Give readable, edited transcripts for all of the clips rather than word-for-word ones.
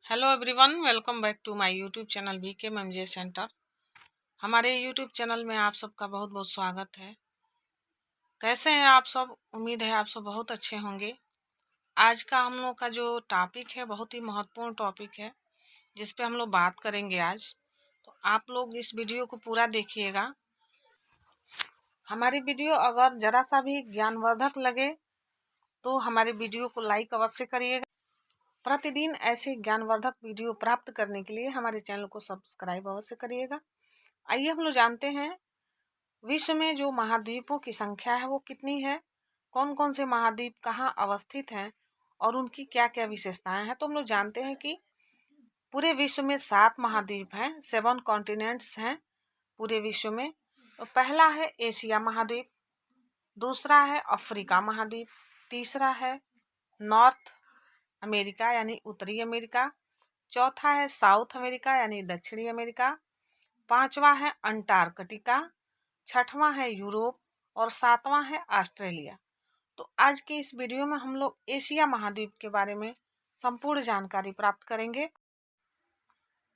Hello everyone, welcome back to my YouTube channel VK MJ centre. हमारे YouTube channel में आप सबका बहुत बहुत स्वागत है। कैसे हैं आप सब? उम्मीद है आप सब बहुत अच्छे होंगे। आज का हम लोग का जो टॉपिक है बहुत ही महत्वपूर्ण टॉपिक है, जिस पे हम लोग बात करेंगे आज। तो आप लोग इस वीडियो को पूरा देखिएगा। हमारी वीडियो अगर ज़रा सा भी ज्ञानवर्धक लगे तो हमारे वीडियो को लाइक अवश्य करिएगा। प्रतिदिन ऐसे ज्ञानवर्धक वीडियो प्राप्त करने के लिए हमारे चैनल को सब्सक्राइब अवश्य करिएगा। आइए हम लोग जानते हैं विश्व में जो महाद्वीपों की संख्या है वो कितनी है, कौन कौन से महाद्वीप कहाँ अवस्थित हैं और उनकी क्या क्या विशेषताएं हैं। तो हम लोग जानते हैं कि पूरे विश्व में 7 महाद्वीप हैं, 7 कॉन्टिनेंट्स हैं पूरे विश्व में। तो पहला है एशिया महाद्वीप, दूसरा है अफ्रीका महाद्वीप, तीसरा है नॉर्थ अमेरिका यानी उत्तरी अमेरिका, चौथा है साउथ अमेरिका यानी दक्षिणी अमेरिका, पांचवा है अंटार्कटिका, छठवां है यूरोप और सातवां है ऑस्ट्रेलिया। तो आज के इस वीडियो में हम लोग एशिया महाद्वीप के बारे में संपूर्ण जानकारी प्राप्त करेंगे।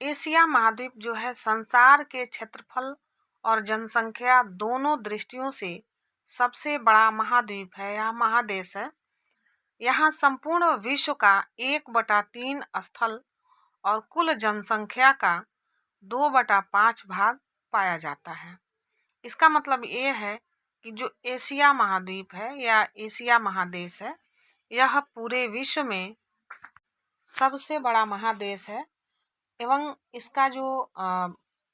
एशिया महाद्वीप जो है संसार के क्षेत्रफल और जनसंख्या दोनों दृष्टियों से सबसे बड़ा महाद्वीप है या महादेश है। यहाँ संपूर्ण विश्व का 1/3 स्थल और कुल जनसंख्या का 2/5 भाग पाया जाता है। इसका मतलब ये है कि जो एशिया महाद्वीप है या एशिया महादेश है, यह पूरे विश्व में सबसे बड़ा महादेश है एवं इसका जो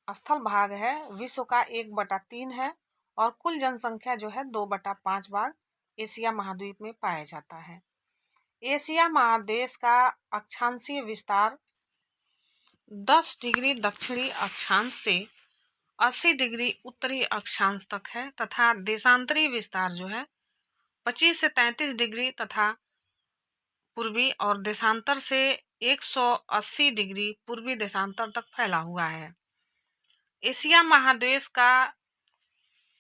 स्थल भाग है विश्व का 1/3 है और कुल जनसंख्या जो है 2/5 भाग एशिया महाद्वीप में पाया जाता है। एशिया महादेश का अक्षांशीय विस्तार 10 डिग्री दक्षिणी अक्षांश से 80 डिग्री उत्तरी अक्षांश तक है तथा देशांतरी विस्तार जो है 25 से 33 डिग्री तथा पूर्वी और देशांतर से 180 डिग्री पूर्वी देशांतर तक फैला हुआ है। एशिया महादेश का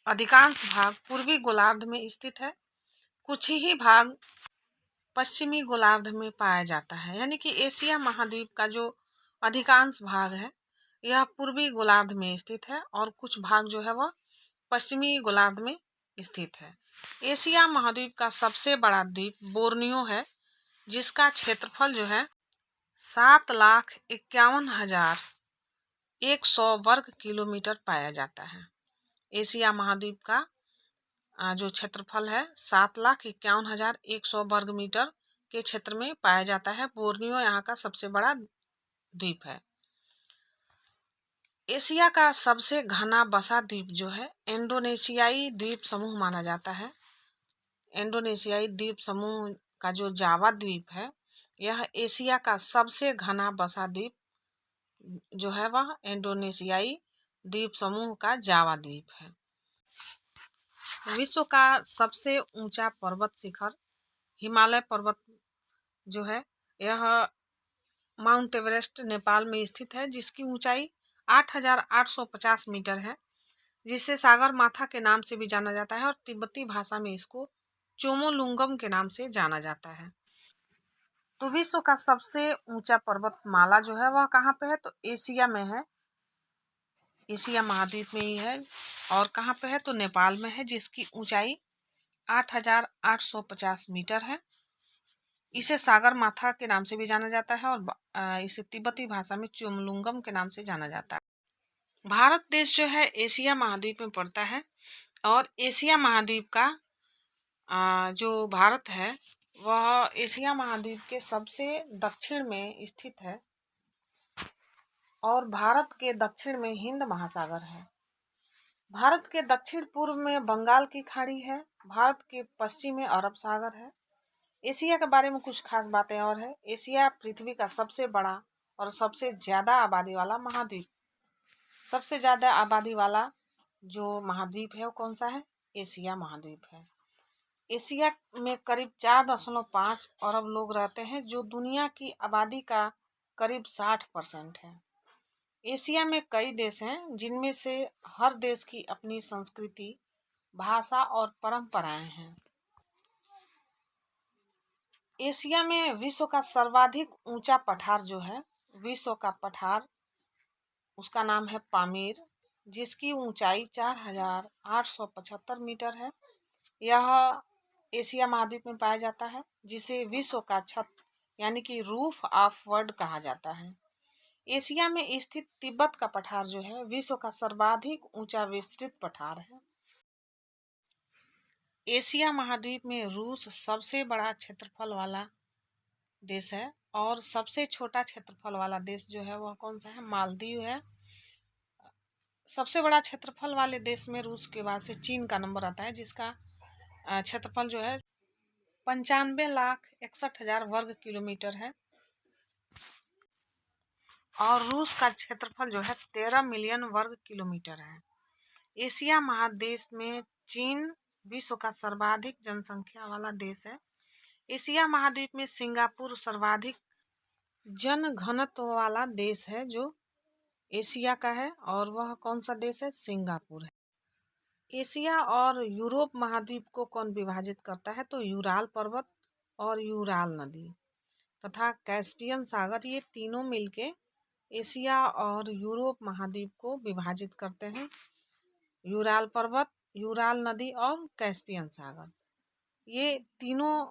अधिकांश भाग पूर्वी गोलार्ध में स्थित है, कुछ ही भाग पश्चिमी गोलार्ध में पाया जाता है। यानी कि एशिया महाद्वीप का जो अधिकांश भाग है यह पूर्वी गोलार्ध में स्थित है और कुछ भाग जो है वह पश्चिमी गोलार्ध में स्थित है। एशिया महाद्वीप का सबसे बड़ा द्वीप बोर्नियो है, जिसका क्षेत्रफल जो है 7,51,100 वर्ग किलोमीटर पाया जाता है। एशिया महाद्वीप का जो क्षेत्रफल है 7,51,100 वर्ग मीटर के क्षेत्र में पाया जाता है। बोर्नियो यहाँ का सबसे बड़ा द्वीप है। एशिया का सबसे घना बसा द्वीप जो है इंडोनेशियाई द्वीप समूह माना जाता है। इंडोनेशियाई द्वीप समूह का जो जावा द्वीप है यह एशिया का सबसे घना बसा द्वीप जो है वह इंडोनेशियाई द्वीप समूह का जावा द्वीप है। विश्व का सबसे ऊंचा पर्वत शिखर हिमालय पर्वत जो है यह माउंट एवरेस्ट नेपाल में स्थित है, जिसकी ऊंचाई 8,850 मीटर है, जिसे सागर माथा के नाम से भी जाना जाता है और तिब्बती भाषा में इसको चोमोलुंगम के नाम से जाना जाता है। तो विश्व का सबसे ऊंचा पर्वतमाला जो है वह कहाँ पे है? तो एशिया में है, एशिया महाद्वीप में ही है। और कहाँ पे है? तो नेपाल में है, जिसकी ऊंचाई 8,850 मीटर है। इसे सागर माथा के नाम से भी जाना जाता है और इसे तिब्बती भाषा में चोमलुंगम के नाम से जाना जाता है। भारत देश जो है एशिया महाद्वीप में पड़ता है और एशिया महाद्वीप का जो भारत है वह एशिया महाद्वीप के सबसे दक्षिण में स्थित है और भारत के दक्षिण में हिंद महासागर है। भारत के दक्षिण पूर्व में बंगाल की खाड़ी है, भारत के पश्चिम में अरब सागर है। एशिया के बारे में कुछ खास बातें और है। एशिया पृथ्वी का सबसे बड़ा और सबसे ज़्यादा आबादी वाला महाद्वीप, सबसे ज़्यादा आबादी वाला जो महाद्वीप है वो कौन सा है? एशिया महाद्वीप है। एशिया में करीब 4.5 अरब लोग रहते हैं, जो दुनिया की आबादी का करीब 60% है। एशिया में कई देश हैं, जिनमें से हर देश की अपनी संस्कृति, भाषा और परंपराएं हैं। एशिया में विश्व का सर्वाधिक ऊंचा पठार जो है विश्व का पठार, उसका नाम है पामीर, जिसकी ऊंचाई 4875 मीटर है। यह एशिया महाद्वीप में पाया जाता है, जिसे विश्व का छत यानी कि रूफ ऑफ वर्ल्ड कहा जाता है। एशिया में स्थित तिब्बत का पठार जो है विश्व का सर्वाधिक ऊंचा विस्तृत पठार है। एशिया महाद्वीप में रूस सबसे बड़ा क्षेत्रफल वाला देश है, और सबसे छोटा क्षेत्रफल वाला देश जो है वह कौन सा है? मालदीव है। सबसे बड़ा क्षेत्रफल वाले देश में रूस के बाद से चीन का नंबर आता है, जिसका क्षेत्रफल जो है 95,61,000 वर्ग किलोमीटर है, और रूस का क्षेत्रफल जो है 13 मिलियन वर्ग किलोमीटर है। एशिया महादेश में चीन विश्व का सर्वाधिक जनसंख्या वाला देश है। एशिया महाद्वीप में सिंगापुर सर्वाधिक जन घनत्व वाला देश है जो एशिया का है, और वह कौन सा देश है? सिंगापुर है। एशिया और यूरोप महाद्वीप को कौन विभाजित करता है? तो यूराल पर्वत और यूराल नदी तथा कैस्पियन सागर, ये तीनों मिलके एशिया और यूरोप महाद्वीप को विभाजित करते हैं। यूराल पर्वत, यूराल नदी और कैस्पियन सागर, ये तीनों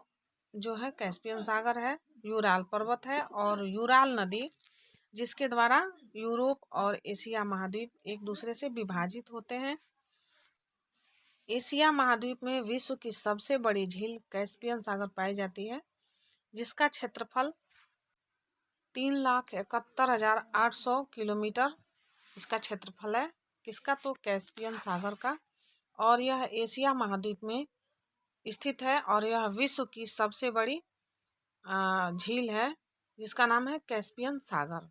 जो है, कैस्पियन सागर है, यूराल पर्वत है और यूराल नदी, जिसके द्वारा यूरोप और एशिया महाद्वीप एक दूसरे से विभाजित होते हैं। एशिया महाद्वीप में विश्व की सबसे बड़ी झील कैस्पियन सागर पाई जाती है, जिसका क्षेत्रफल 3,71,800 किलोमीटर इसका क्षेत्रफल है। किसका? तो कैस्पियन सागर का, और यह एशिया महाद्वीप में स्थित है, और यह विश्व की सबसे बड़ी झील है, जिसका नाम है कैस्पियन सागर।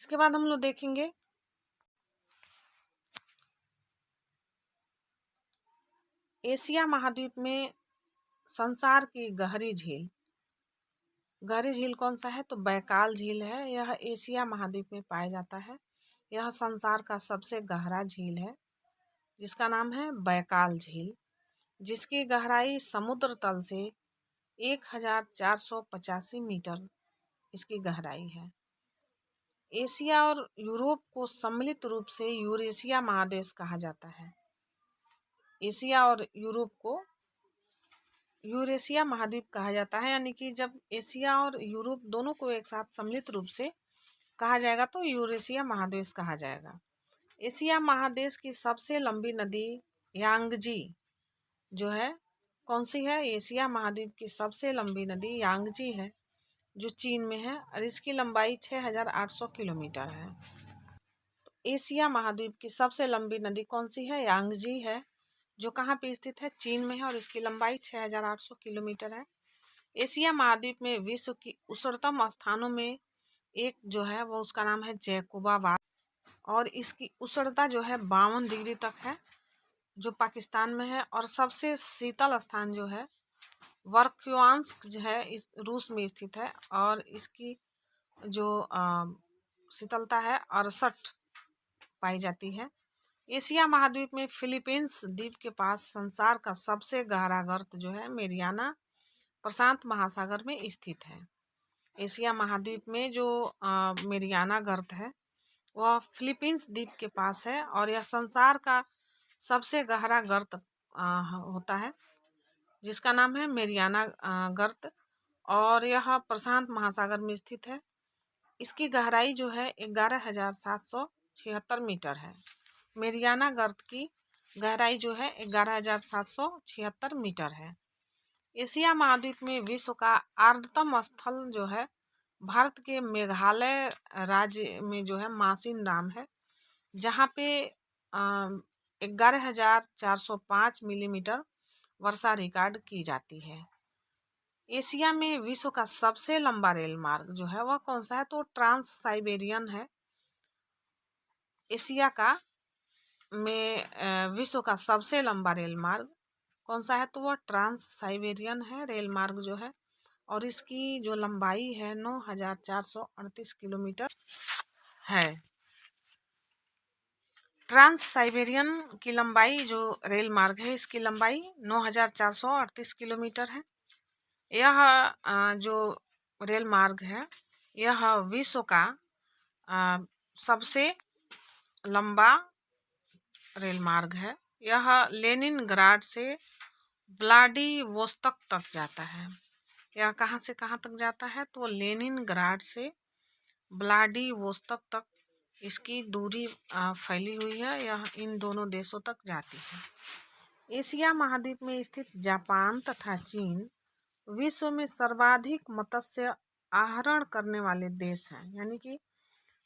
इसके बाद हम लोग देखेंगे एशिया महाद्वीप में संसार की गहरी झील। गहरी झील कौन सा है? तो बैकाल झील है। यह एशिया महाद्वीप में पाया जाता है। यह संसार का सबसे गहरा झील है, जिसका नाम है बैकाल झील, जिसकी गहराई समुद्र तल से 1485 मीटर इसकी गहराई है। एशिया और यूरोप को सम्मिलित रूप से यूरेशिया महादेश कहा जाता है। एशिया और यूरोप को यूरेशिया महाद्वीप कहा जाता है, यानी कि जब एशिया और यूरोप दोनों को एक साथ सम्मिलित रूप से कहा जाएगा तो यूरेशिया महादेश कहा जाएगा। एशिया महादेश की सबसे लंबी नदी यांगजी जो है, कौन सी है? एशिया महाद्वीप की सबसे लंबी नदी यांगजी है, जो चीन में है, और इसकी लंबाई 6,800 किलोमीटर है। तो एशिया महाद्वीप की सबसे लंबी नदी कौन सी है? यांगजी है, जो कहाँ पे स्थित है? चीन में है, और इसकी लंबाई 6,800 किलोमीटर है। एशिया महाद्वीप में विश्व की उष्णतम स्थानों में एक जो है वो उसका नाम है जैकोबाबाद, और इसकी उष्णता जो है 52 डिग्री तक है, जो पाकिस्तान में है। और सबसे शीतल स्थान जो है वर्क्योंस्क जो है इस रूस में स्थित है, और इसकी जो शीतलता है 68 पाई जाती है। एशिया महाद्वीप में फिलीपींस द्वीप के पास संसार का सबसे गहरा गर्त जो है मेरियाना प्रशांत महासागर में स्थित है। एशिया महाद्वीप में जो मेरियाना गर्त है वह फिलीपींस द्वीप के पास है, और यह संसार का सबसे गहरा गर्त होता है, जिसका नाम है मेरियाना गर्त, और यह प्रशांत महासागर में स्थित है। इसकी गहराई जो है 11,776 मीटर है। मेरियाना गर्त की गहराई जो है 11,776 मीटर है। एशिया महाद्वीप में विश्व का आर्द्रतम स्थल जो है भारत के मेघालय राज्य में जो है मासिन राम है, जहाँ पे 11,405 मिलीमीटर वर्षा रिकॉर्ड की जाती है। एशिया में विश्व का सबसे लंबा रेल मार्ग जो है वह कौन सा है? तो ट्रांस साइबेरियन है। एशिया का में विश्व का सबसे लंबा रेल मार्ग कौन सा है? तो वह ट्रांस साइबेरियन है रेल मार्ग जो है, और इसकी जो लंबाई है 9,438 किलोमीटर है। ट्रांस साइबेरियन की लंबाई जो रेल मार्ग है इसकी लंबाई 9,438 किलोमीटर है। यह जो रेल मार्ग है यह विश्व का सबसे लंबा रेल मार्ग है। यह लेनिनग्राड से व्लादिवोस्तोक तक जाता है। यह कहाँ से कहाँ तक जाता है? तो लेनिनग्राड से व्लादिवोस्तोक तक इसकी दूरी फैली हुई है। यह इन दोनों देशों तक जाती है। एशिया महाद्वीप में स्थित जापान तथा चीन विश्व में सर्वाधिक मत्स्य आहरण करने वाले देश हैं। यानी कि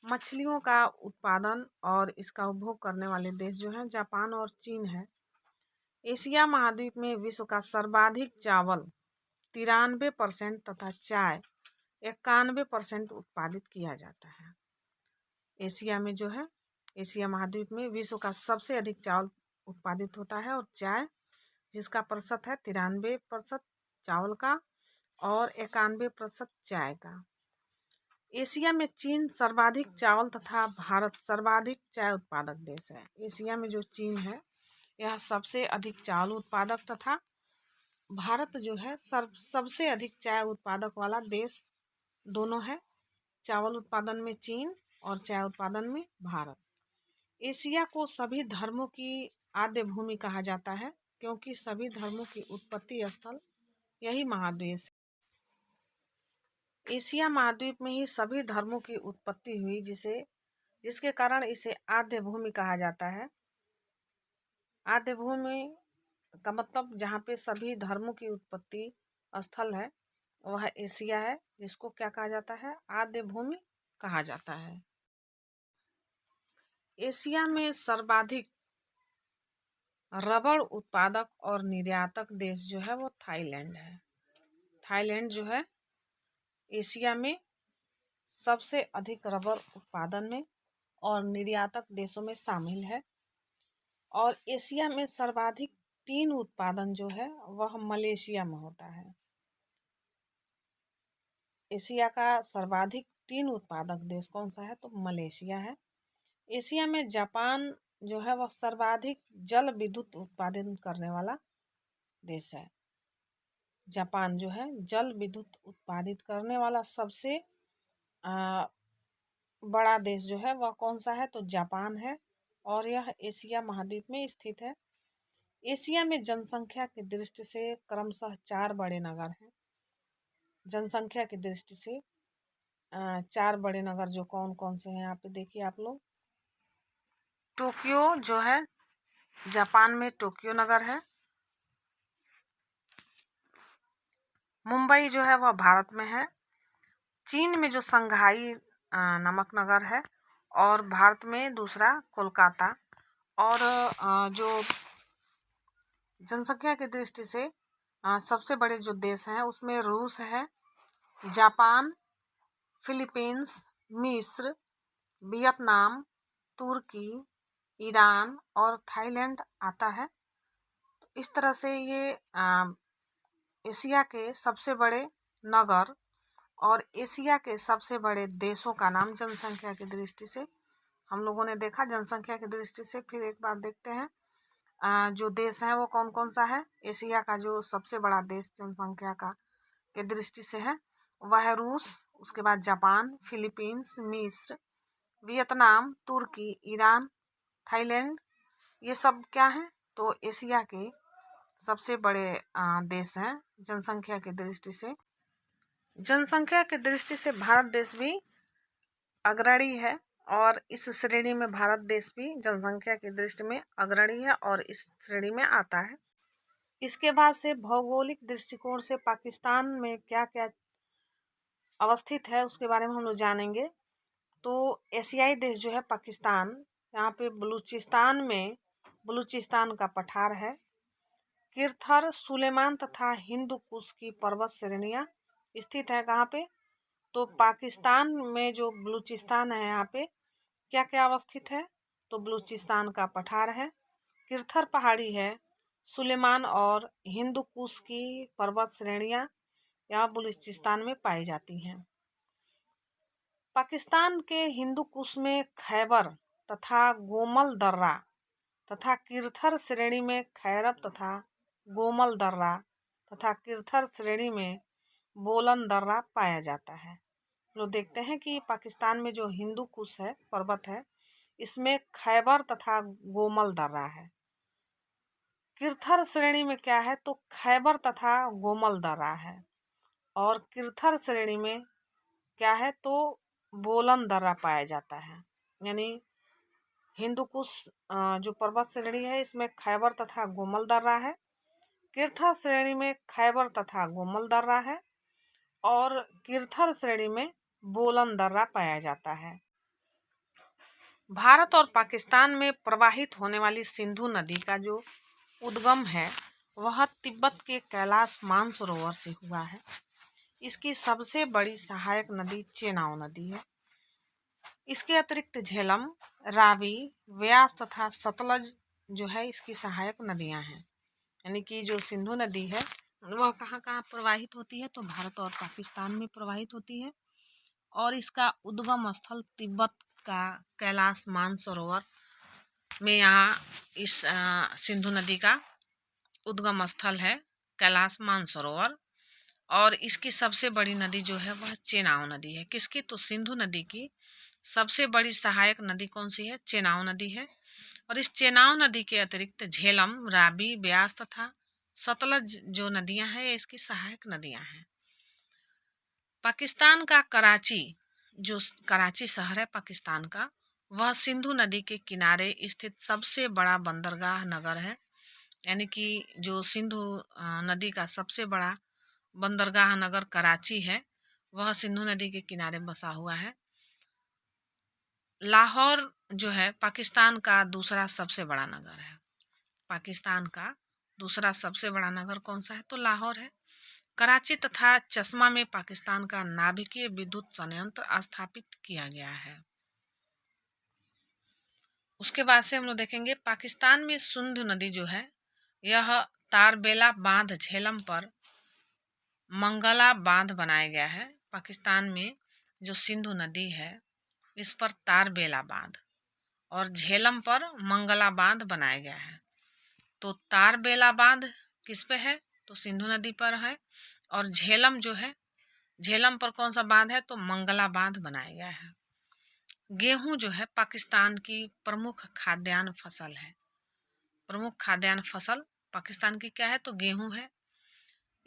मछलियों का उत्पादन और इसका उपभोग करने वाले देश जो हैं जापान और चीन है। एशिया महाद्वीप में विश्व का सर्वाधिक चावल 93% तथा चाय 91% उत्पादित किया जाता है। एशिया में जो है, एशिया महाद्वीप में विश्व का सबसे अधिक चावल उत्पादित होता है और चाय जिसका प्रतिशत है 93% चावल का और 91% चाय का। एशिया में चीन सर्वाधिक चावल तथा भारत सर्वाधिक चाय उत्पादक देश है। एशिया में जो चीन है यह सबसे अधिक चावल उत्पादक तथा भारत जो है सबसे अधिक चाय उत्पादक वाला देश दोनों है। चावल उत्पादन में चीन और चाय उत्पादन में भारत। एशिया को सभी धर्मों की आद्य भूमि कहा जाता है क्योंकि सभी धर्मों की उत्पत्ति स्थल यही महादेश है। एशिया महाद्वीप में ही सभी धर्मों की उत्पत्ति हुई जिसके कारण इसे आद्य भूमि कहा जाता है। आद्य भूमि का मतलब जहाँ पे सभी धर्मों की उत्पत्ति स्थल है वह एशिया है, जिसको क्या कहा जाता है? आद्य भूमि कहा जाता है। एशिया में सर्वाधिक रबड़ उत्पादक और निर्यातक देश जो है वो थाईलैंड है। थाईलैंड जो है एशिया में सबसे अधिक रबड़ उत्पादन में और निर्यातक देशों में शामिल है। और एशिया में सर्वाधिक टीन उत्पादन जो है वह मलेशिया में होता है। एशिया का सर्वाधिक टीन उत्पादक देश कौन सा है? तो मलेशिया है। एशिया में जापान जो है वह सर्वाधिक जल विद्युत उत्पादन करने वाला देश है। जापान जो है जल विद्युत उत्पादित करने वाला सबसे बड़ा देश जो है वह कौन सा है? तो जापान है और यह एशिया महाद्वीप में स्थित है। एशिया में जनसंख्या की दृष्टि से क्रमशः 4 बड़े नगर हैं। जनसंख्या की दृष्टि से 4 बड़े नगर जो कौन कौन से हैं यहाँ पे देखिए आप लोग। टोक्यो जो है जापान में टोक्यो नगर है। मुंबई जो है वह भारत में है। चीन में जो संघाई नामक नगर है और भारत में दूसरा कोलकाता। और जो जनसंख्या की दृष्टि से सबसे बड़े जो देश हैं उसमें रूस है, जापान, फिलीपींस, मिस्र, वियतनाम, तुर्की, ईरान और थाईलैंड आता है। इस तरह से ये एशिया के सबसे बड़े नगर और एशिया के सबसे बड़े देशों का नाम जनसंख्या की दृष्टि से हम लोगों ने देखा। जनसंख्या की दृष्टि से फिर एक बार देखते हैं जो देश हैं वो कौन कौन सा है। एशिया का जो सबसे बड़ा देश जनसंख्या का के दृष्टि से है वह है रूस, उसके बाद जापान, फिलीपींस, मिस्र, वियतनाम, तुर्की, ईरान, थाईलैंड। ये सब क्या हैं? तो एशिया के सबसे बड़े देश हैं जनसंख्या की दृष्टि से। जनसंख्या की दृष्टि से भारत देश भी अग्रणी है और इस श्रेणी में भारत देश भी जनसंख्या की दृष्टि में अग्रणी है और इस श्रेणी में आता है। इसके बाद से भौगोलिक दृष्टिकोण से पाकिस्तान में क्या क्या अवस्थित है उसके बारे में हम लोग जानेंगे। तो एशियाई देश जो है पाकिस्तान, यहाँ पे बलूचिस्तान का पठार है। किरथर, सुलेमान तथा हिंदू कुश की पर्वत श्रेणियाँ स्थित है कहाँ पे? तो पाकिस्तान में जो बलूचिस्तान है यहाँ पे क्या क्या अवस्थित है? तो बलूचिस्तान का पठार है, किरथर पहाड़ी है, सुलेमान और हिंदू कुश की पर्वत श्रेणियाँ यहाँ बलूचिस्तान में पाई जाती हैं। पाकिस्तान के हिंदू कुश में खैबर तथा गोमल दर्रा तथा किरथर श्रेणी में खैरब तथा गोमल दर्रा तथा किरथर श्रेणी में बोलन दर्रा पाया जाता है। लोग देखते हैं कि पाकिस्तान में जो हिंदू कुश है पर्वत है, इसमें खैबर तथा गोमल दर्रा है। किरथर श्रेणी में क्या है, तो खैबर तथा गोमल दर्रा है। और किरथर श्रेणी में क्या है, तो बोलन दर्रा पाया जाता है। यानी हिंदू कुश जो पर्वत श्रेणी है, इसमें खैबर तथा गोमल दर्रा है। किरथर श्रेणी में खैबर तथा गोमल दर्रा है और किरथर श्रेणी में बोलन दर्रा पाया जाता है। भारत और पाकिस्तान में प्रवाहित होने वाली सिंधु नदी का जो उद्गम है वह तिब्बत के कैलाश मानसरोवर से हुआ है। इसकी सबसे बड़ी सहायक नदी चेनाब नदी है। इसके अतिरिक्त झेलम, रावी, व्यास तथा सतलज जो है इसकी सहायक नदियां हैं। यानी कि जो सिंधु नदी है वह कहाँ कहाँ प्रवाहित होती है, तो भारत और पाकिस्तान में प्रवाहित होती है। और इसका उद्गम स्थल तिब्बत का कैलाश मानसरोवर में यहाँ इस सिंधु नदी का उद्गम स्थल है कैलाश मानसरोवर। और इसकी सबसे बड़ी नदी जो है वह चेनाब नदी है। किसकी, तो सिंधु नदी की सबसे बड़ी सहायक नदी कौन सी है, चेनाब नदी है। और इस चेनाब नदी के अतिरिक्त झेलम, रावी, ब्यास तथा सतलज जो नदियां हैं इसकी सहायक नदियां हैं। पाकिस्तान का कराची, जो कराची शहर है पाकिस्तान का, वह सिंधु नदी के किनारे स्थित सबसे बड़ा बंदरगाह नगर है। यानी कि जो सिंधु नदी का सबसे बड़ा बंदरगाह नगर कराची है वह सिंधु नदी के किनारे बसा हुआ है। लाहौर जो है पाकिस्तान का दूसरा सबसे बड़ा नगर है। पाकिस्तान का दूसरा सबसे बड़ा नगर कौन सा है, तो लाहौर है। कराची तथा चश्मा में पाकिस्तान का नाभिकीय विद्युत संयंत्र स्थापित किया गया है। उसके बाद से हम लोग देखेंगे पाकिस्तान में सिंधु नदी जो है यह तारबेला बांध झेलम पर मंगला बांध बनाया गया है। पाकिस्तान में जो सिंधु नदी है इस पर तारबेला बांध और झेलम पर मंगला बांध बनाया गया है। तो तारबेला बांध किस पे है, तो सिंधु नदी पर है। और झेलम जो है, झेलम पर कौन सा बांध है, तो मंगला बांध बनाया गया है। गेहूं जो है पाकिस्तान की प्रमुख खाद्यान्न फसल है। प्रमुख खाद्यान्न फसल पाकिस्तान की क्या है, तो गेहूं है।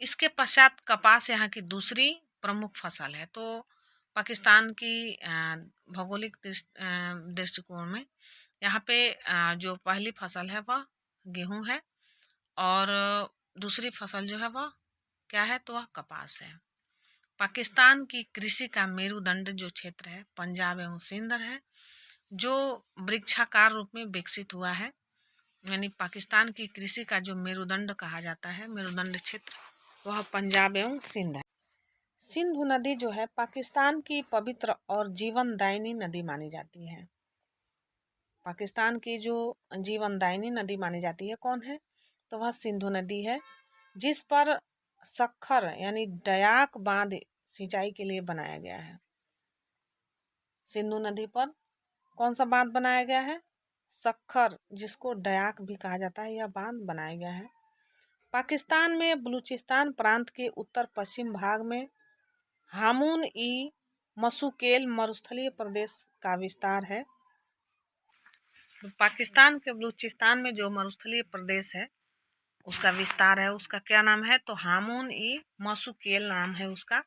इसके पश्चात कपास यहाँ की दूसरी प्रमुख फसल है। तो पाकिस्तान की भौगोलिक दृष्टिकोण में यहाँ पे जो पहली फसल है वह गेहूं है और दूसरी फसल जो है वह क्या है, तो वह कपास है। पाकिस्तान की कृषि का मेरुदंड जो क्षेत्र है पंजाब एवं सिंध है, जो वृक्षाकार रूप में विकसित हुआ है। यानी पाकिस्तान की कृषि का जो मेरुदंड कहा जाता है, मेरुदंड क्षेत्र, वह पंजाब एवं सिंध है। सिंधु नदी जो है पाकिस्तान की पवित्र और जीवनदायिनी नदी मानी जाती है। पाकिस्तान की जो जीवनदायिनी नदी मानी जाती है कौन है, तो वह सिंधु नदी है, जिस पर सखर यानी डयाक बांध सिंचाई के लिए बनाया गया है। सिंधु नदी पर कौन सा बांध बनाया गया है, सखर, जिसको डयाक भी कहा जाता है, यह बांध बनाया गया है। पाकिस्तान में बलूचिस्तान प्रांत के उत्तर पश्चिम भाग में हामून ई मसूकेल मरुस्थलीय प्रदेश का विस्तार है। पाकिस्तान के बलूचिस्तान में जो मरुस्थलीय प्रदेश है उसका विस्तार है, उसका क्या नाम है, तो हामून ई मसूकेल नाम है उसका।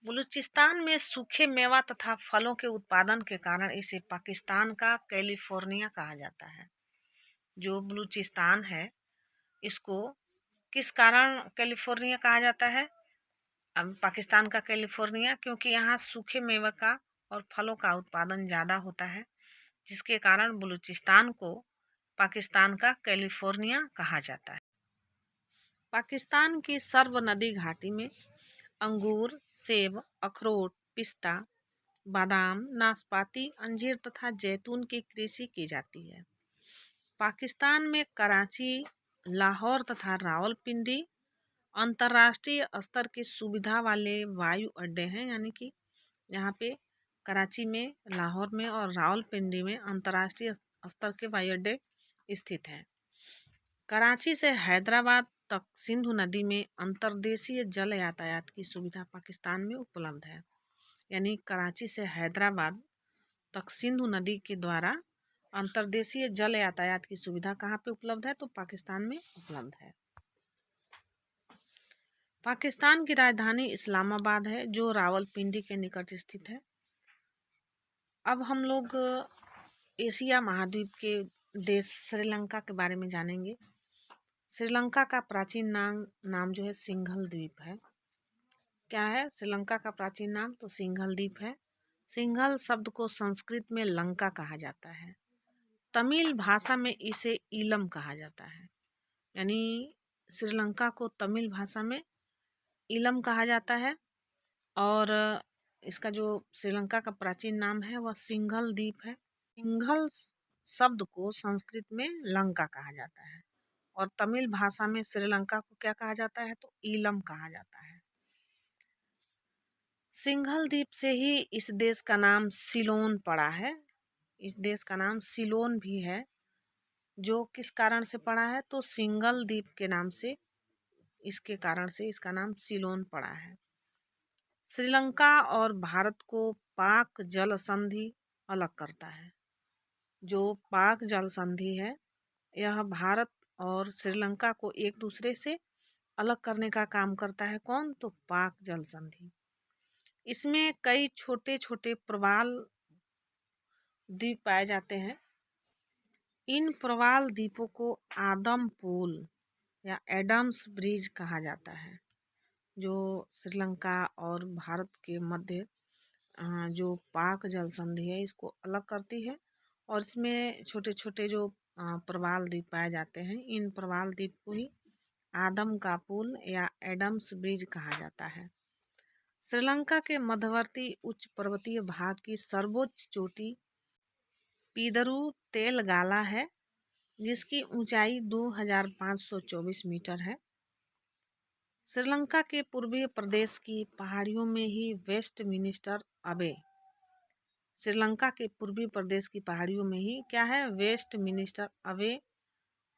बलूचिस्तान में सूखे मेवा तथा फलों के उत्पादन के कारण इसे पाकिस्तान का कैलिफोर्निया कहा जाता है। जो बलूचिस्तान है इसको किस कारण कैलिफोर्निया कहा जाता है, पाकिस्तान का कैलिफोर्निया, क्योंकि यहाँ सूखे मेवे का और फलों का उत्पादन ज़्यादा होता है, जिसके कारण बलूचिस्तान को पाकिस्तान का कैलिफोर्निया कहा जाता है। पाकिस्तान की सर्व नदी घाटी में अंगूर, सेब, अखरोट, पिस्ता, बादाम, नाशपाती, अंजीर तथा जैतून की कृषि की जाती है। पाकिस्तान में कराची, लाहौर तथा रावलपिंडी अंतर्राष्ट्रीय स्तर की सुविधा वाले वायु अड्डे हैं। यानी कि यहाँ पे कराची में, लाहौर में और रावलपिंडी में अंतर्राष्ट्रीय स्तर के वायु अड्डे स्थित हैं। कराची से हैदराबाद तक सिंधु नदी में अंतर्देशीय जल यातायात की सुविधा पाकिस्तान में उपलब्ध है। यानी कराची से हैदराबाद तक सिंधु नदी के द्वारा अंतर्देशीय जल यातायात की सुविधा कहाँ पे उपलब्ध है? तो पाकिस्तान में उपलब्ध है। पाकिस्तान की राजधानी इस्लामाबाद है, जो रावलपिंडी के निकट स्थित है। अब हम लोग एशिया महाद्वीप के देश श्रीलंका के बारे में जानेंगे। श्रीलंका का प्राचीन नाम जो है सिंघल द्वीप है। क्या है श्रीलंका का प्राचीन नाम? तो सिंघल द्वीप है। सिंघल शब्द को संस्कृत में लंका कहा जाता है। तमिल भाषा में इसे ईलम कहा जाता है। यानी श्रीलंका को तमिल भाषा में ईलम कहा जाता है और इसका जो श्रीलंका का प्राचीन नाम है वह सिंघल द्वीप है। सिंघल शब्द को संस्कृत में लंका कहा जाता है और तमिल भाषा में श्रीलंका को क्या कहा जाता है? तो ईलम कहा जाता है। सिंघल द्वीप से ही इस देश का नाम सिलोन पड़ा है। इस देश का नाम सिलोन भी है, जो किस कारण से पड़ा है? तो सिंघल द्वीप के नाम से, इसके कारण से इसका नाम सिलोन पड़ा है। श्रीलंका और भारत को पाक जल संधि अलग करता है। जो पाक जल संधि है यह भारत और श्रीलंका को एक दूसरे से अलग करने का काम करता है। कौन? तो पाक जल संधि। इसमें कई छोटे छोटे प्रवाल द्वीप पाए जाते हैं। इन प्रवाल द्वीपों को आदम पुल या एडम्स ब्रिज कहा जाता है, जो श्रीलंका और भारत के मध्य जो पाक जल संधि है इसको अलग करती है। और इसमें छोटे छोटे जो प्रवाल द्वीप पाए जाते हैं, इन प्रवाल द्वीप को ही आदम का पुल या एडम्स ब्रिज कहा जाता है। श्रीलंका के मध्यवर्ती उच्च पर्वतीय भाग की सर्वोच्च चोटी पीदरू तेलगाला है, जिसकी ऊंचाई 2524 मीटर है। श्रीलंका के पूर्वी प्रदेश की पहाड़ियों में ही वेस्टमिनिस्टर अबे, श्रीलंका के पूर्वी प्रदेश की पहाड़ियों में ही क्या है? वेस्टमिनिस्टर अबे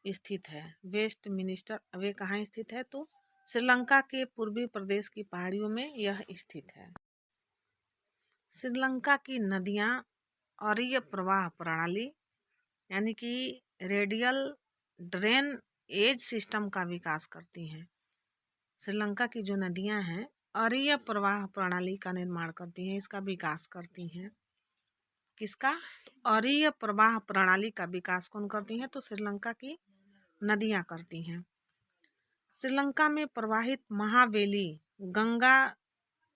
स्थित है। वेस्टमिनिस्टर अबे कहाँ स्थित है? तो श्रीलंका के पूर्वी प्रदेश की पहाड़ियों में यह स्थित है। श्रीलंका की नदियाँ अरीय प्रवाह प्रणाली यानी कि रेडियल ड्रेन एज सिस्टम का विकास करती हैं। श्रीलंका की जो नदियां हैं अरीय प्रवाह प्रणाली का निर्माण करती हैं, इसका विकास करती हैं। किसका? अरीय प्रवाह प्रणाली का विकास कौन करती हैं? तो श्रीलंका की नदियां करती हैं। श्रीलंका में प्रवाहित महाबेली गंगा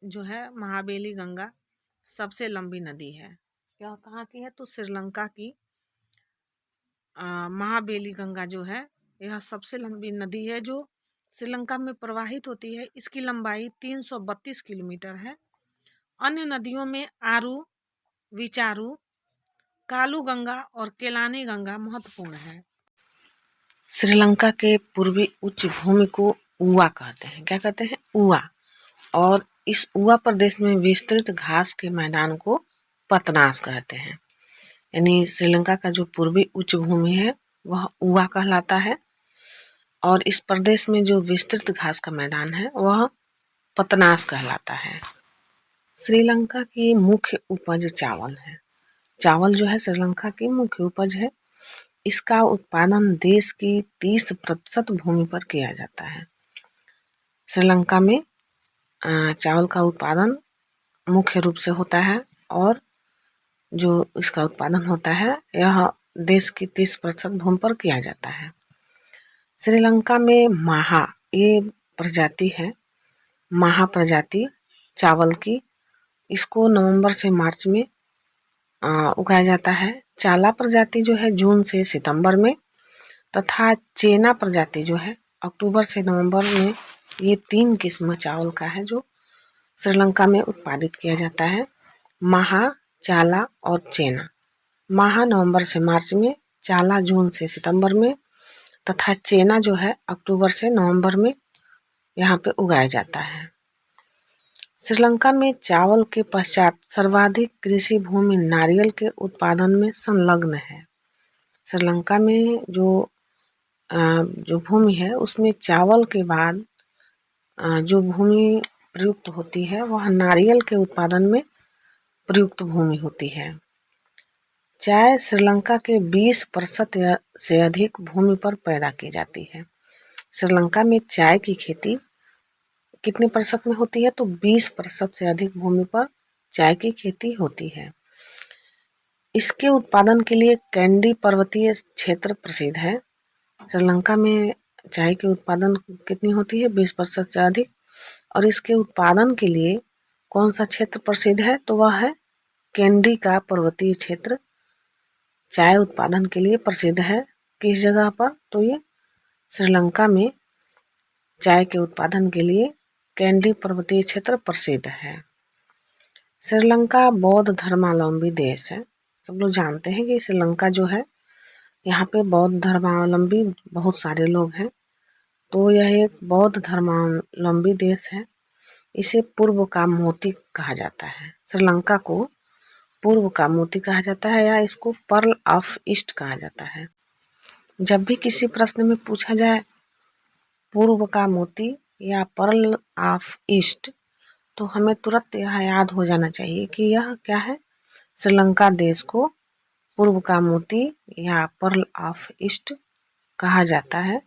जो है, महाबेली गंगा सबसे लंबी नदी है। यह कहाँ की है? तो श्रीलंका की महाबेली गंगा जो है यह सबसे लंबी नदी है जो श्रीलंका में प्रवाहित होती है। इसकी लंबाई 332 किलोमीटर है। अन्य नदियों में आरू, विचारू, कालू गंगा और केलानी गंगा महत्वपूर्ण है। श्रीलंका के पूर्वी उच्च भूमि को उवा कहते हैं। क्या कहते हैं? उवा। और इस उवा प्रदेश में विस्तृत घास के मैदान को पतनास कहते हैं। यानी श्रीलंका का जो पूर्वी उच्च भूमि है वह उवा कहलाता है और इस प्रदेश में जो विस्तृत घास का मैदान है वह पतनास कहलाता है। श्रीलंका की मुख्य उपज चावल है। चावल जो है श्रीलंका की मुख्य उपज है। इसका उत्पादन देश की 30% भूमि पर किया जाता है। श्रीलंका में चावल का उत्पादन मुख्य रूप से होता है और जो इसका उत्पादन होता है यह देश की 30% भूमि पर किया जाता है। श्रीलंका में माहा ये प्रजाति है, माहा प्रजाति चावल की, इसको नवंबर से मार्च में उगाया जाता है। चाला प्रजाति जो है जून से सितंबर में, तथा चेना प्रजाति जो है अक्टूबर से नवंबर में। ये 3 किस्म चावल का है जो श्रीलंका में उत्पादित किया जाता है, माहा, चाला और चेना। माहा नवंबर से मार्च में, चाला जून से सितंबर में तथा चेना जो है अक्टूबर से नवंबर में यहाँ पे उगाया जाता है। श्रीलंका में चावल के पश्चात सर्वाधिक कृषि भूमि नारियल के उत्पादन में संलग्न है। श्रीलंका में जो भूमि है उसमें चावल के बाद जो भूमि प्रयुक्त होती है वह नारियल के उत्पादन में प्रयुक्त भूमि होती है। चाय श्रीलंका के 20% से अधिक भूमि पर पैदा की जाती है। श्रीलंका में चाय की खेती कितने प्रतिशत में होती है? तो 20% से अधिक भूमि पर चाय की खेती होती है। इसके उत्पादन के लिए कैंडी पर्वतीय क्षेत्र प्रसिद्ध है। श्रीलंका में चाय के उत्पादन कितनी होती है? 20% से अधिक। और इसके उत्पादन के लिए कौन सा क्षेत्र प्रसिद्ध है? तो वह है कैंडी का पर्वतीय क्षेत्र चाय उत्पादन के लिए प्रसिद्ध है। किस जगह पर? तो ये श्रीलंका में चाय के उत्पादन के लिए कैंडी पर्वतीय क्षेत्र प्रसिद्ध है। श्रीलंका बौद्ध धर्मावलंबी देश है। सब लोग जानते हैं कि श्रीलंका जो है यहाँ पे बौद्ध धर्मावलंबी बहुत सारे लोग हैं, तो यह एक बौद्ध धर्मावलंबी देश है। इसे पूर्व का मोती कहा जाता है। श्रीलंका को पूर्व का मोती कहा जाता है या इसको पर्ल ऑफ ईस्ट कहा जाता है। जब भी किसी प्रश्न में पूछा जाए पूर्व का मोती या पर्ल ऑफ ईस्ट, तो हमें तुरंत यह याद हो जाना चाहिए कि यह क्या है? श्रीलंका देश को पूर्व का मोती या पर्ल ऑफ ईस्ट कहा जाता है।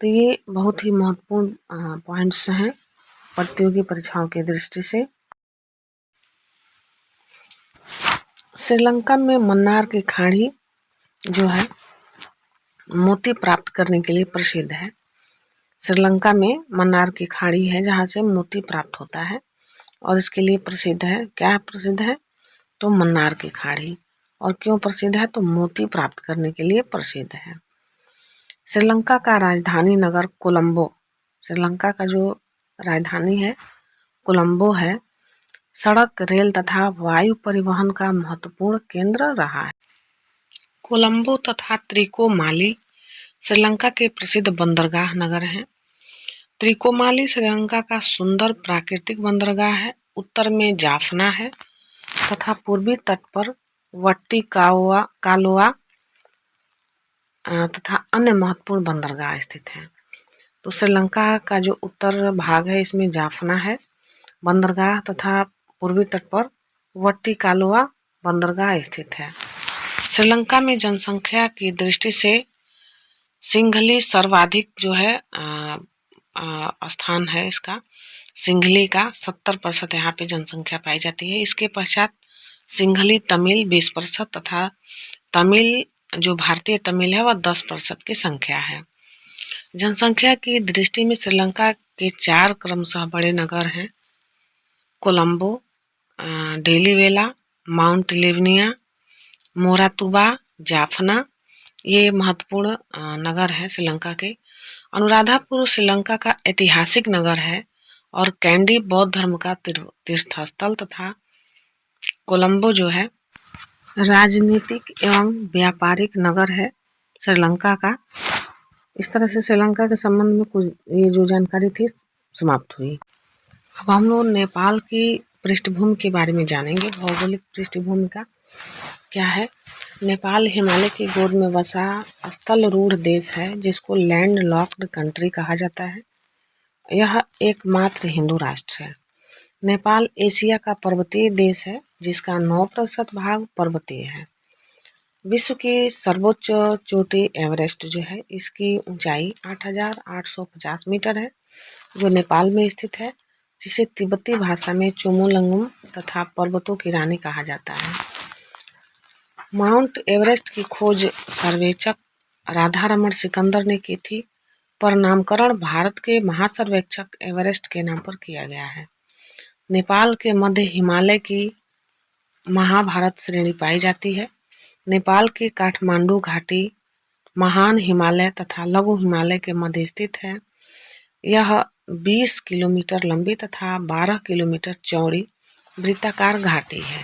तो ये बहुत ही महत्वपूर्ण पॉइंट्स हैं प्रतियोगी परीक्षाओं की दृष्टि से। श्रीलंका में मन्नार की खाड़ी जो है मोती प्राप्त करने के लिए प्रसिद्ध है। श्रीलंका में मन्नार की खाड़ी है जहाँ से मोती प्राप्त होता है और इसके लिए प्रसिद्ध है। क्या प्रसिद्ध है? तो मन्नार की खाड़ी। और क्यों प्रसिद्ध है? तो मोती प्राप्त करने के लिए प्रसिद्ध है। श्रीलंका का राजधानी नगर कोलंबो, श्रीलंका का जो राजधानी है कोलंबो है, सड़क, रेल तथा वायु परिवहन का महत्वपूर्ण केंद्र रहा है। कोलंबो तथा त्रिकोमाली श्रीलंका के प्रसिद्ध बंदरगाह नगर हैं। त्रिकोमाली श्रीलंका का सुंदर प्राकृतिक बंदरगाह है। उत्तर में जाफना है तथा पूर्वी तट पर वट्टी कालोआ तथा अन्य महत्वपूर्ण बंदरगाह स्थित हैं। तो श्रीलंका का जो उत्तर भाग है इसमें जाफना है बंदरगाह तथा पूर्वी तट पर वट्टी कालोआ बंदरगाह स्थित है। श्रीलंका में जनसंख्या की दृष्टि से सिंघली सर्वाधिक जो है स्थान है इसका। सिंघली का 70% यहाँ पे जनसंख्या पाई जाती है। इसके पश्चात सिंघली तमिल 20% तथा तमिल जो भारतीय तमिल है वह 10% की संख्या है। जनसंख्या की दृष्टि में श्रीलंका के 4 क्रमशः बड़े नगर हैं: कोलंबो, डेलीवेला, माउंट लिवनिया, मोरातुबा, जाफना। ये महत्वपूर्ण नगर हैं श्रीलंका के। अनुराधापुर श्रीलंका का ऐतिहासिक नगर है और कैंडी बौद्ध धर्म का तीर्थ स्थल तथा कोलंबो जो है राजनीतिक एवं व्यापारिक नगर है श्रीलंका का। इस तरह से श्रीलंका के संबंध में कुछ ये जो जानकारी थी समाप्त हुई। अब हम लोग नेपाल की पृष्ठभूमि के बारे में जानेंगे। भौगोलिक पृष्ठभूमि का क्या है? नेपाल हिमालय की गोद में बसा स्थल रूढ़ देश है जिसको लैंड लॉक्ड कंट्री कहा जाता है। यह एकमात्र हिंदू राष्ट्र है। नेपाल एशिया का पर्वतीय देश है जिसका 9% भाग पर्वतीय है। विश्व की सर्वोच्च चोटी एवरेस्ट जो है इसकी ऊंचाई 8,850 मीटर है जो नेपाल में स्थित है, जिसे तिब्बती भाषा में चोमोलंगम तथा पर्वतों की रानी कहा जाता है। माउंट एवरेस्ट की खोज सर्वेक्षक राधारमण सिकंदर ने की थी, पर नामकरण भारत के महासर्वेक्षक एवरेस्ट के नाम पर किया गया है। नेपाल के मध्य हिमालय की महाभारत श्रेणी पाई जाती है। नेपाल की काठमांडू घाटी महान हिमालय तथा लघु हिमालय के मध्य स्थित है। यह 20 किलोमीटर लंबी तथा 12 किलोमीटर चौड़ी वृत्ताकार घाटी है।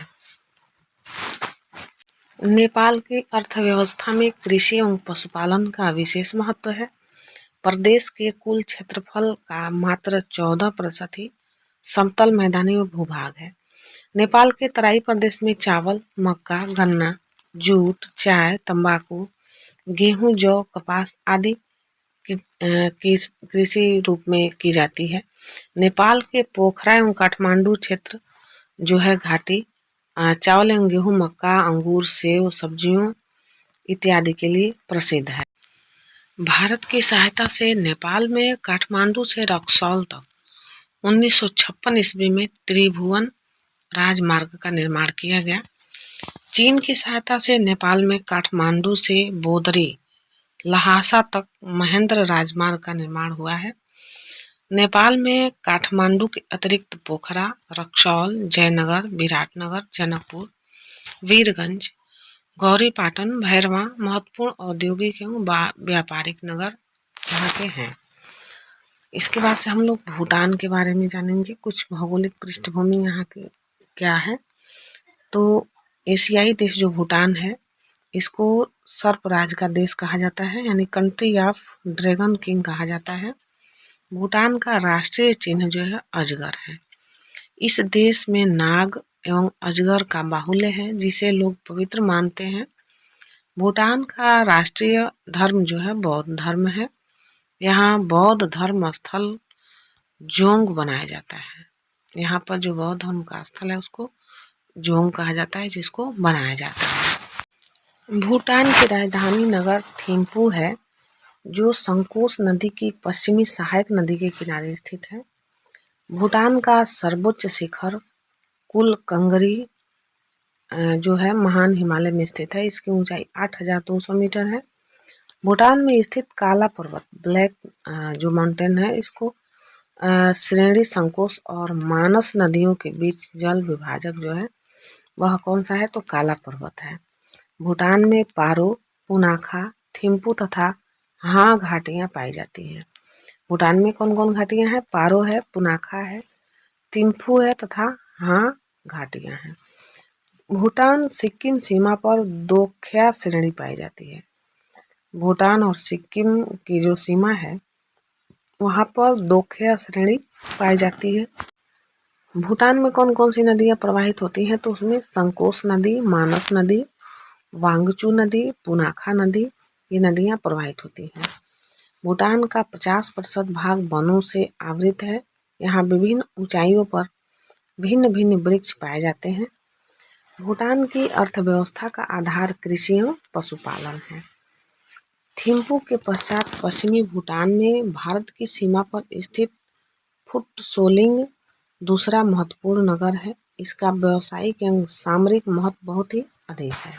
नेपाल की अर्थव्यवस्था में कृषि एवं पशुपालन का विशेष महत्व है। प्रदेश के कुल क्षेत्रफल का मात्र 14% ही समतल मैदानी भूभाग है। नेपाल के तराई प्रदेश में चावल, मक्का, गन्ना, जूट, चाय, तंबाकू, गेहूं, जौ, कपास आदि की कृषि रूप में की जाती है। नेपाल के पोखरा एवं काठमांडू क्षेत्र जो है घाटी चावल एवं गेहूँ, मक्का, अंगूर, सेब, सब्जियों इत्यादि के लिए प्रसिद्ध है। भारत की सहायता से नेपाल में काठमांडू से रक्सौल तक 1956 ईस्वी में त्रिभुवन राजमार्ग का निर्माण किया गया। चीन की सहायता से नेपाल में काठमांडू से बोदरी लहासा तक महेंद्र राजमार्ग का निर्माण हुआ है। नेपाल में काठमांडू के अतिरिक्त पोखरा, रक्सौल, जयनगर, विराटनगर, जनकपुर, वीरगंज, गौरीपाटन, भैरवा महत्वपूर्ण औद्योगिक एवं व्यापारिक नगर यहाँ के हैं। इसके बाद से हम लोग भूटान के बारे में जानेंगे। कुछ भौगोलिक पृष्ठभूमि यहाँ की क्या है। तो एशियाई देश जो भूटान है, इसको सर्पराज का देश कहा जाता है, यानी कंट्री ऑफ ड्रैगन किंग कहा जाता है। भूटान का राष्ट्रीय चिन्ह जो है अजगर है। इस देश में नाग एवं अजगर का बाहुल्य है, जिसे लोग पवित्र मानते हैं। भूटान का राष्ट्रीय धर्म जो है बौद्ध धर्म है। यहाँ बौद्ध धर्म स्थल जोंग बनाया जाता है। यहाँ पर जो बौद्ध धर्म का स्थल है उसको जोंग कहा जाता है, जिसको बनाया जाता है। भूटान की राजधानी नगर थिम्पू है, जो संकोश नदी की पश्चिमी सहायक नदी के किनारे स्थित है। भूटान का सर्वोच्च शिखर कुल कंगरी जो है महान हिमालय में स्थित है। इसकी ऊंचाई 8,200 मीटर है। भूटान में स्थित काला पर्वत ब्लैक जो माउंटेन है, इसको श्रेणी संकोश और मानस नदियों के बीच जल विभाजक जो है वह कौन सा है, तो काला पर्वत है। भूटान में पारो, पुनाखा, थिम्पू तथा हाँ घाटियाँ पाई जाती हैं। भूटान में कौन कौन घाटियाँ हैं? पारो है, पुनाखा है, थिम्पू है तथा हाँ घाटियाँ हैं। भूटान सिक्किम सीमा पर दोख्या श्रेणी पाई जाती है। भूटान और सिक्किम की जो सीमा है वहाँ पर दोख्या श्रेणी पाई जाती है। भूटान में कौन कौन सी नदियाँ प्रवाहित होती हैं? तो उसमें संकोश नदी, मानस नदी, वांगचू नदी, पुनाखा नदी, ये नदियाँ प्रवाहित होती हैं। भूटान का 50% भाग वनों से आवृत है। यहाँ विभिन्न ऊंचाइयों पर भिन्न भिन्न वृक्ष पाए जाते हैं। भूटान की अर्थव्यवस्था का आधार कृषि एवं पशुपालन है। थिम्पू के पश्चात पश्चिमी भूटान में भारत की सीमा पर स्थित फुटसोलिंग दूसरा महत्वपूर्ण नगर है। इसका व्यावसायिक एवं सामरिक महत्व बहुत ही अधिक है।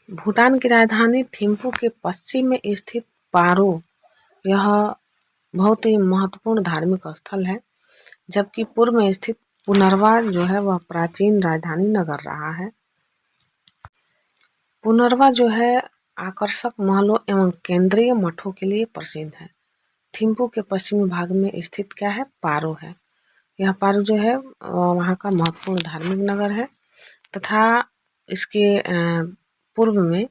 भूटान की राजधानी थिम्पू के पश्चिम में स्थित पारो यह बहुत ही महत्वपूर्ण धार्मिक स्थल है, जबकि पूर्व में स्थित पुनर्वा जो है वह प्राचीन राजधानी नगर रहा है। पुनर्वा जो है आकर्षक महलों एवं केंद्रीय मठों के लिए प्रसिद्ध है। थिम्पू के पश्चिमी भाग में स्थित क्या है? पारो है। यह पारो जो है वहाँ का महत्वपूर्ण धार्मिक नगर है तथा इसके पूर्व में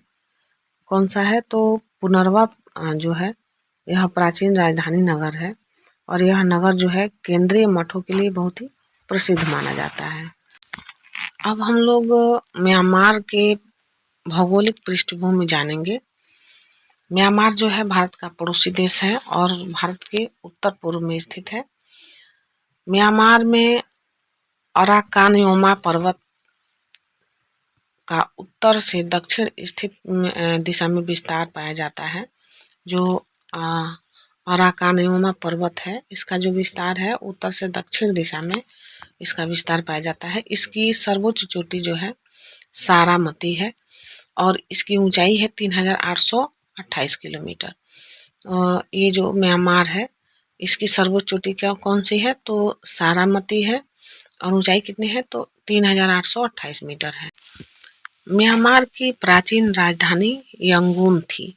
कौन सा है, तो पुनर्वा जो है यह प्राचीन राजधानी नगर है और यह नगर जो है केंद्रीय मठों के लिए बहुत ही प्रसिद्ध माना जाता है। अब हम लोग म्यांमार के भौगोलिक पृष्ठभूमि जानेंगे। म्यांमार जो है भारत का पड़ोसी देश है और भारत के उत्तर पूर्व में स्थित है। म्यांमार में अराकानयोमा पर्वत का उत्तर से दक्षिण स्थित दिशा में विस्तार पाया जाता है। जो अराकानयोमा पर्वत है, इसका जो विस्तार है उत्तर से दक्षिण दिशा में इसका विस्तार पाया जाता है। इसकी सर्वोच्च चोटी जो है सारामती है और इसकी ऊंचाई है 3,828 किलोमीटर। ये जो म्यांमार है इसकी सर्वोच्च चोटी क्या कौन सी है, तो सारामती है और ऊंचाई कितनी है, तो 3,828 मीटर है। म्यांमार की प्राचीन राजधानी यंगून थी।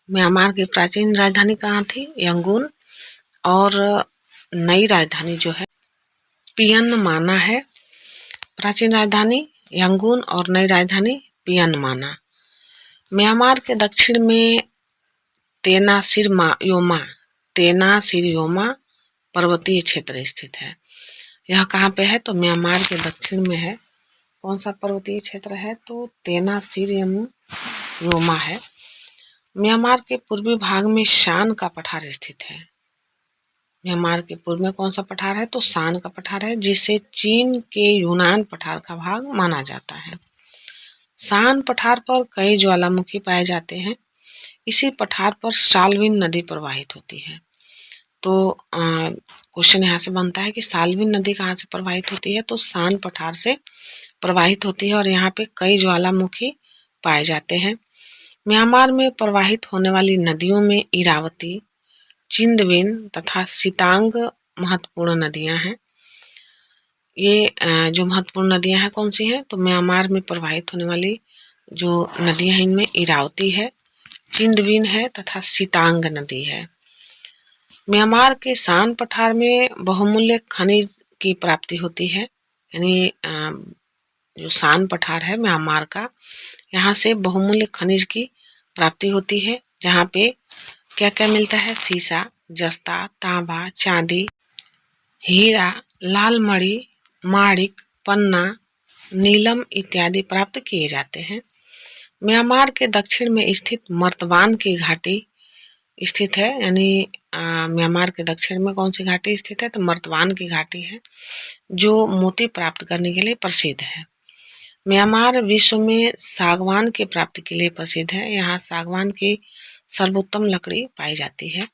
म्यांमार की प्राचीन राजधानी कहाँ थी? यंगून। और नई राजधानी जो है पियनमाना है। प्राचीन राजधानी यंगून और नई राजधानी पियनमाना। म्यांमार के दक्षिण में तेनासिरयोमा पर्वतीय क्षेत्र स्थित है। यह कहाँ पे है, तो म्यांमार के दक्षिण में है। कौन सा पर्वतीय क्षेत्र है, तो तेनासिरयोमा है। म्यांमार के पूर्वी भाग में शान का पठार स्थित है। म्यांमार के पूर्व में कौन सा पठार है, तो शान का पठार है, जिसे चीन के यूनान पठार का भाग माना जाता है। शान पठार पर कई ज्वालामुखी पाए जाते हैं। इसी पठार पर साल्विन नदी प्रवाहित होती है। तो क्वेश्चन यहाँ से बनता है कि साल्विन नदी कहाँ से प्रवाहित होती है, तो शान पठार से प्रवाहित होती है और यहाँ पे कई ज्वालामुखी पाए जाते हैं। म्यांमार में प्रवाहित होने वाली नदियों में इरावती, चिंदविन तथा सितांग महत्वपूर्ण नदियां हैं। ये जो महत्वपूर्ण नदियां हैं कौन सी हैं, तो म्यांमार में प्रवाहित होने वाली जो नदियां हैं इनमें इरावती है, चिंदविन है तथा सितांग नदी है। म्यांमार के शान पठार में बहुमूल्य खनिज की प्राप्ति होती है। यानी जो शान पठार है म्यांमार का, यहाँ से बहुमूल्य खनिज की प्राप्ति होती है, जहाँ पे क्या क्या मिलता है, सीसा, जस्ता, तांबा, चांदी, हीरा, लाल मणि, माणिक, पन्ना, नीलम इत्यादि प्राप्त किए जाते हैं। म्यांमार के दक्षिण में स्थित मर्तबान की घाटी स्थित है। यानी म्यांमार के दक्षिण में कौन सी घाटी स्थित है, तो मर्तबान की घाटी है, जो मोती प्राप्त करने के लिए प्रसिद्ध है। म्यांमार विश्व में सागवान की प्राप्ति के लिए प्रसिद्ध है। यहाँ सागवान की सर्वोत्तम लकड़ी पाई जाती है।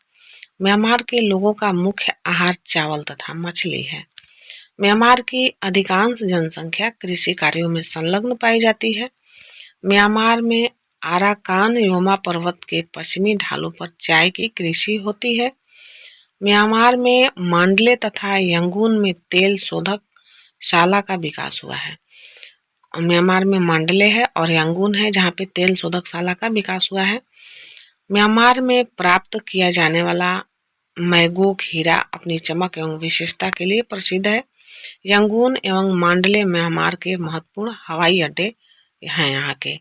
म्यांमार के लोगों का मुख्य आहार चावल तथा मछली है। म्यांमार की अधिकांश जनसंख्या कृषि कार्यों में संलग्न पाई जाती है। म्यांमार में आराकान योमा पर्वत के पश्चिमी ढालों पर चाय की कृषि होती है। म्यांमार में मांडले तथा यंगून में तेल शोधक शाला का विकास हुआ है। म्यांमार में मांडले है और यंगून है, जहाँ पे तेल शोधक शाला का विकास हुआ है। म्यांमार में प्राप्त किया जाने वाला मैगोक हीरा अपनी चमक एवं विशेषता के लिए प्रसिद्ध है। यंगून एवं मांडले म्यांमार के महत्वपूर्ण हवाई अड्डे हैं यहाँ के।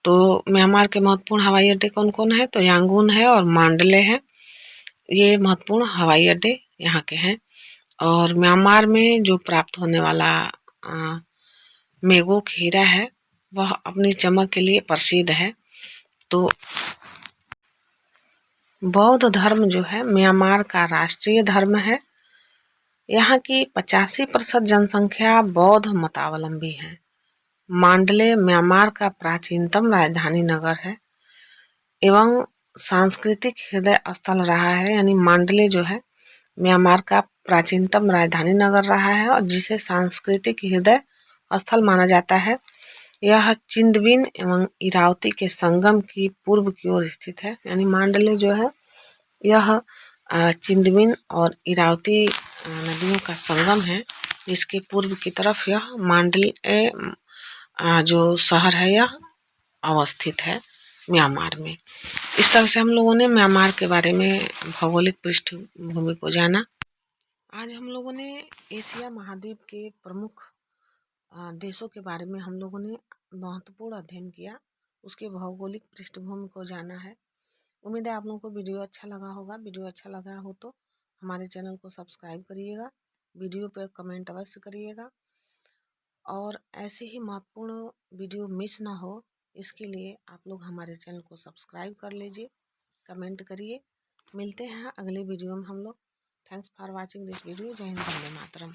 तो म्यांमार के महत्वपूर्ण हवाई अड्डे कौन कौन है, तो यांगून है और मांडले है। ये महत्वपूर्ण हवाई अड्डे यहाँ के हैं। और म्यांमार में जो प्राप्त होने वाला मैगोक हीरा है वह अपनी चमक के लिए प्रसिद्ध है। तो बौद्ध धर्म जो है म्यांमार का राष्ट्रीय धर्म है। यहाँ की 85% जनसंख्या बौद्ध मतावलंबी है। मांडले म्यांमार का प्राचीनतम राजधानी नगर है एवं सांस्कृतिक हृदय स्थल रहा है। यानी मांडले जो है म्यांमार का प्राचीनतम राजधानी नगर रहा है और जिसे सांस्कृतिक हृदय स्थल माना जाता है। यह चिंदविन एवं इरावती के संगम की पूर्व की ओर स्थित है। यानी मांडले जो है यह चिंदविन और इरावती नदियों का संगम है, जिसके पूर्व की तरफ यह मांडले जो शहर है यह अवस्थित है म्यांमार में। इस तरह से हम लोगों ने म्यांमार के बारे में भौगोलिक पृष्ठभूमि को जाना। आज हम लोगों ने एशिया महाद्वीप के प्रमुख देशों के बारे में हम लोगों ने महत्वपूर्ण अध्ययन किया, उसके भौगोलिक पृष्ठभूमि को जाना है। उम्मीद है आप लोगों को वीडियो अच्छा लगा होगा। वीडियो अच्छा लगा हो तो हमारे चैनल को सब्सक्राइब करिएगा, वीडियो पर कमेंट अवश्य करिएगा और ऐसे ही महत्वपूर्ण वीडियो मिस ना हो इसके लिए आप लोग हमारे चैनल को सब्सक्राइब कर लीजिए, कमेंट करिए। मिलते हैं अगले वीडियो में हम लोग। Thanks for watching this video. जय हिंद, वंदे मातरम।